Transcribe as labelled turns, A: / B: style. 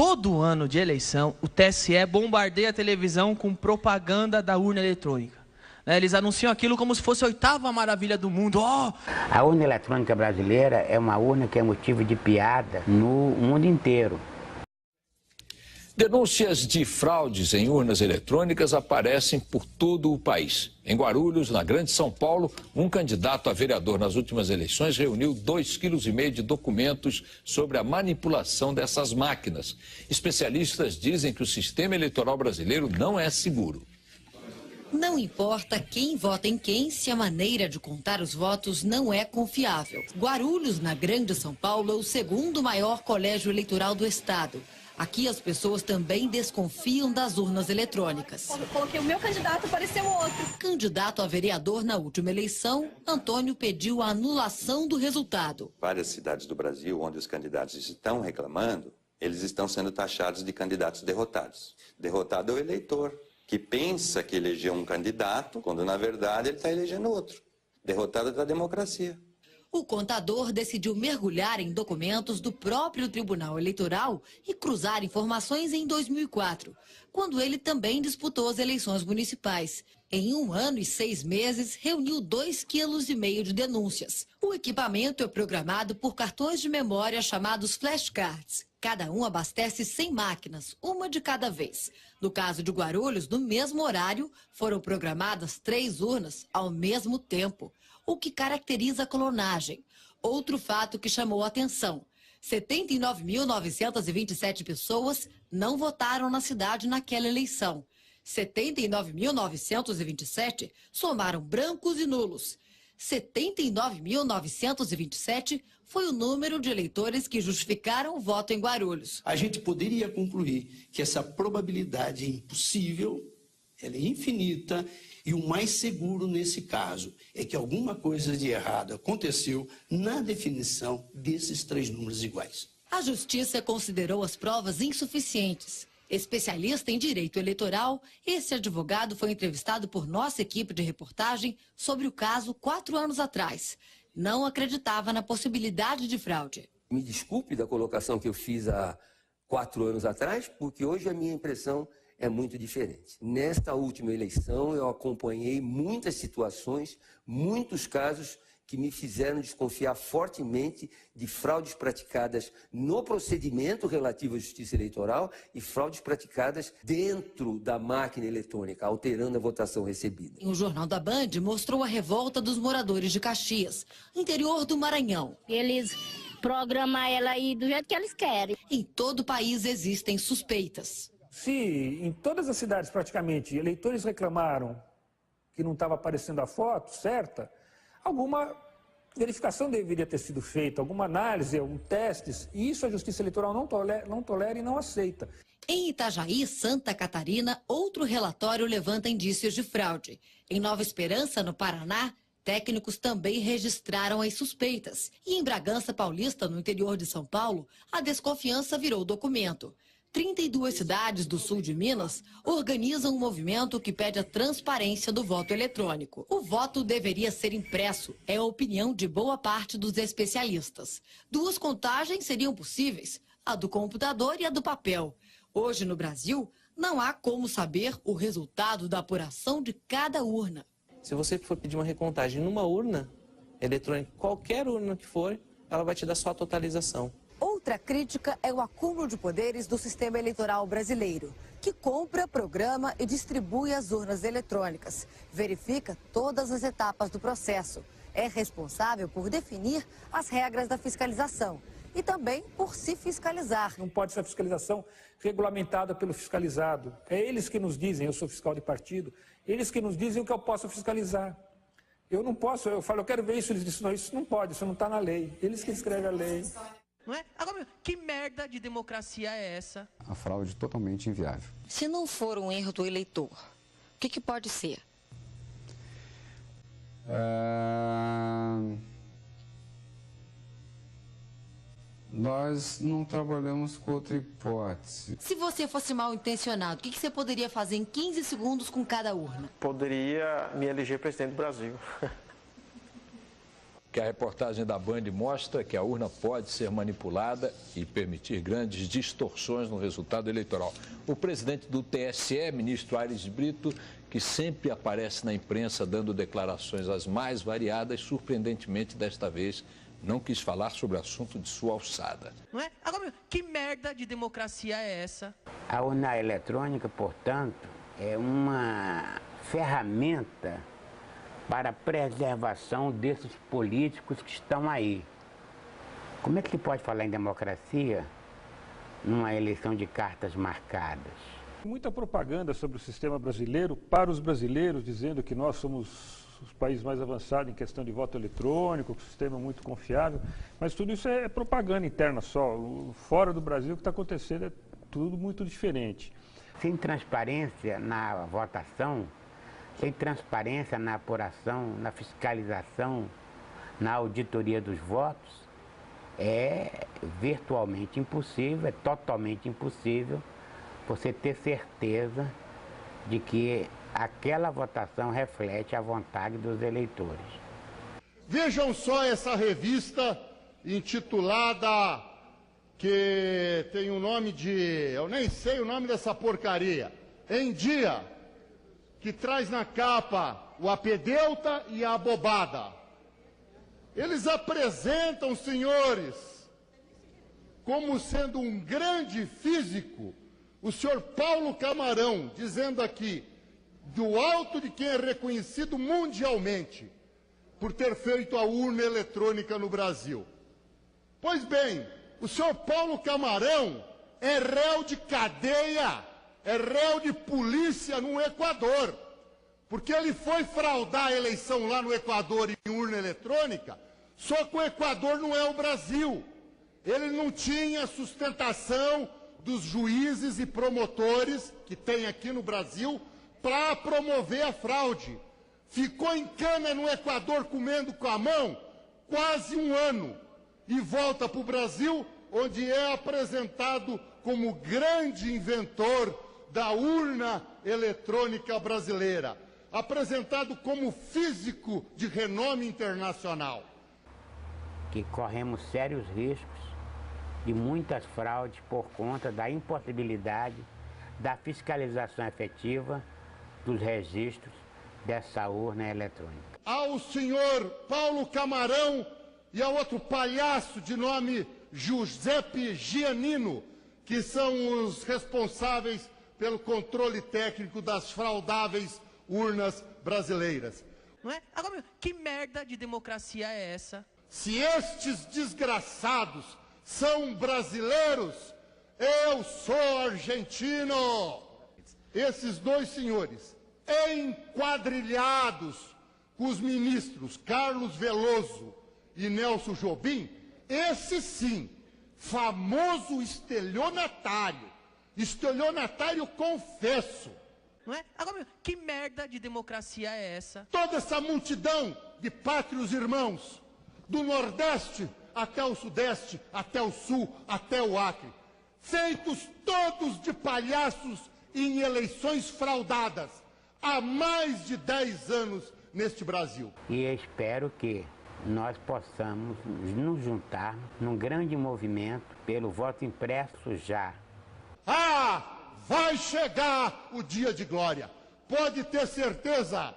A: Todo ano de eleição, o TSE bombardeia a televisão com propaganda da urna eletrônica. Eles anunciam aquilo como se fosse a 8ª maravilha do mundo. Oh!
B: A urna eletrônica brasileira é uma urna que é motivo de piada no mundo inteiro.
C: Denúncias de fraudes em urnas eletrônicas aparecem por todo o país. Em Guarulhos, na Grande São Paulo, um candidato a vereador nas últimas eleições reuniu 2,5 kg de documentos sobre a manipulação dessas máquinas. Especialistas dizem que o sistema eleitoral brasileiro não é seguro.
D: Não importa quem vota em quem, se a maneira de contar os votos não é confiável. Guarulhos, na Grande São Paulo, é o 2º maior colégio eleitoral do estado. Aqui as pessoas também desconfiam das urnas eletrônicas.
E: Eu coloquei o meu candidato, apareceu outro.
D: Candidato a vereador na última eleição, Antônio pediu a anulação do resultado.
F: Várias cidades do Brasil onde os candidatos estão reclamando, eles estão sendo taxados de candidatos derrotados. Derrotado é o eleitor, que pensa que elegeu um candidato, quando na verdade ele está elegendo outro. Derrotado da democracia.
D: O contador decidiu mergulhar em documentos do próprio Tribunal Eleitoral e cruzar informações em 2004, quando ele também disputou as eleições municipais. Em 1 ano e 6 meses, reuniu 2,5 kg de denúncias. O equipamento é programado por cartões de memória chamados flashcards. Cada um abastece 100 máquinas, uma de cada vez. No caso de Guarulhos, no mesmo horário, foram programadas 3 urnas ao mesmo tempo, o que caracteriza a clonagem. Outro fato que chamou a atenção: 79.927 pessoas não votaram na cidade naquela eleição. 79.927 somaram brancos e nulos. 79.927 foi o número de eleitores que justificaram o voto em Guarulhos.
G: A gente poderia concluir que essa probabilidade é impossível, ela é infinita, e o mais seguro nesse caso é que alguma coisa de errado aconteceu na definição desses 3 números iguais.
D: A Justiça considerou as provas insuficientes. Especialista em direito eleitoral, esse advogado foi entrevistado por nossa equipe de reportagem sobre o caso 4 anos atrás. Não acreditava na possibilidade de fraude.
H: Me desculpe da colocação que eu fiz há 4 anos atrás, porque hoje a minha impressão é muito diferente. Nesta última eleição, eu acompanhei muitas situações, muitos casos que me fizeram desconfiar fortemente de fraudes praticadas no procedimento relativo à justiça eleitoral e fraudes praticadas dentro da máquina eletrônica, alterando a votação recebida.
D: O Jornal da Band mostrou a revolta dos moradores de Caxias, interior do Maranhão.
I: Eles programam ela aí do jeito que eles querem.
D: Em todo o país existem suspeitas.
J: Se em todas as cidades praticamente eleitores reclamaram que não estava aparecendo a foto certa, alguma verificação deveria ter sido feita, alguma análise, algum testes, e isso a Justiça Eleitoral não tolera e não aceita.
D: Em Itajaí, Santa Catarina, outro relatório levanta indícios de fraude. Em Nova Esperança, no Paraná, técnicos também registraram as suspeitas. E em Bragança Paulista, no interior de São Paulo, a desconfiança virou documento. 32 cidades do sul de Minas organizam um movimento que pede a transparência do voto eletrônico. O voto deveria ser impresso, é a opinião de boa parte dos especialistas. 2 contagens seriam possíveis, a do computador e a do papel. Hoje, no Brasil, não há como saber o resultado da apuração de cada urna.
K: Se você for pedir uma recontagem numa urna eletrônica, qualquer urna que for, ela vai te dar só a totalização.
D: Outra crítica é o acúmulo de poderes do sistema eleitoral brasileiro, que compra, programa e distribui as urnas eletrônicas, verifica todas as etapas do processo, é responsável por definir as regras da fiscalização e também por se fiscalizar.
J: Não pode ser a fiscalização regulamentada pelo fiscalizado. É eles que nos dizem, eu sou fiscal de partido, eles que nos dizem o que eu posso fiscalizar. Eu não posso, eu falo, eu quero ver isso, eles dizem, não, isso não pode, isso não está na lei. Eles que escrevem a lei.
A: Não é? Agora, que merda de democracia é essa?
L: A fraude totalmente inviável.
D: Se não for um erro do eleitor, o que pode ser?
L: Nós não trabalhamos com outra hipótese.
D: Se você fosse mal intencionado, o que você poderia fazer em 15 segundos com cada urna?
K: Poderia me eleger presidente do Brasil.
C: que a reportagem da Band mostra que a urna pode ser manipulada e permitir grandes distorções no resultado eleitoral. O presidente do TSE, ministro Aires Brito, que sempre aparece na imprensa dando declarações as mais variadas, surpreendentemente desta vez não quis falar sobre o assunto de sua alçada.
A: Não é? Agora, que merda de democracia é essa?
B: A urna eletrônica, portanto, é uma ferramenta para a preservação desses políticos que estão aí. Como é que se pode falar em democracia numa eleição de cartas marcadas?
J: Muita propaganda sobre o sistema brasileiro para os brasileiros, dizendo que nós somos os países mais avançados em questão de voto eletrônico, que o sistema é muito confiável, mas tudo isso é propaganda interna só. Fora do Brasil, o que está acontecendo é tudo muito diferente.
B: Sem transparência na votação, sem transparência na apuração, na fiscalização, na auditoria dos votos, é virtualmente impossível, é totalmente impossível você ter certeza de que aquela votação reflete a vontade dos eleitores.
M: Vejam só essa revista intitulada, que tem o nome de... eu nem sei o nome dessa porcaria. Em Dia, que traz na capa o apedeuta e a abobada. Eles apresentam, senhores, como sendo um grande físico, o senhor Paulo Camarão, dizendo aqui, do alto de quem é reconhecido mundialmente por ter feito a urna eletrônica no Brasil. Pois bem, o senhor Paulo Camarão é réu de cadeia, é réu de polícia no Equador, porque ele foi fraudar a eleição lá no Equador em urna eletrônica, só que o Equador não é o Brasil. Ele não tinha sustentação dos juízes e promotores que tem aqui no Brasil para promover a fraude. Ficou em cana no Equador comendo com a mão quase um ano e volta para o Brasil, onde é apresentado como grande inventor da urna eletrônica brasileira, apresentado como físico de renome internacional.
B: Que corremos sérios riscos de muitas fraudes por conta da impossibilidade da fiscalização efetiva dos registros dessa urna eletrônica.
M: Ao senhor Paulo Camarão e ao outro palhaço de nome Giuseppe Giannino, que são os responsáveis pelo controle técnico das fraudáveis urnas brasileiras.
A: Não é? Agora, que merda de democracia é essa?
M: Se estes desgraçados são brasileiros, eu sou argentino. Esses dois senhores, enquadrilhados com os ministros Carlos Veloso e Nelson Jobim, esse sim, famoso estelionatário confesso.
A: Não é? Agora, que merda de democracia é essa?
M: Toda essa multidão de pátrios irmãos, do Nordeste até o Sudeste, até o Sul, até o Acre, feitos todos de palhaços em eleições fraudadas há mais de 10 anos neste Brasil.
B: E espero que nós possamos nos juntar num grande movimento pelo voto impresso já.
M: Ah, vai chegar o dia de glória. Pode ter certeza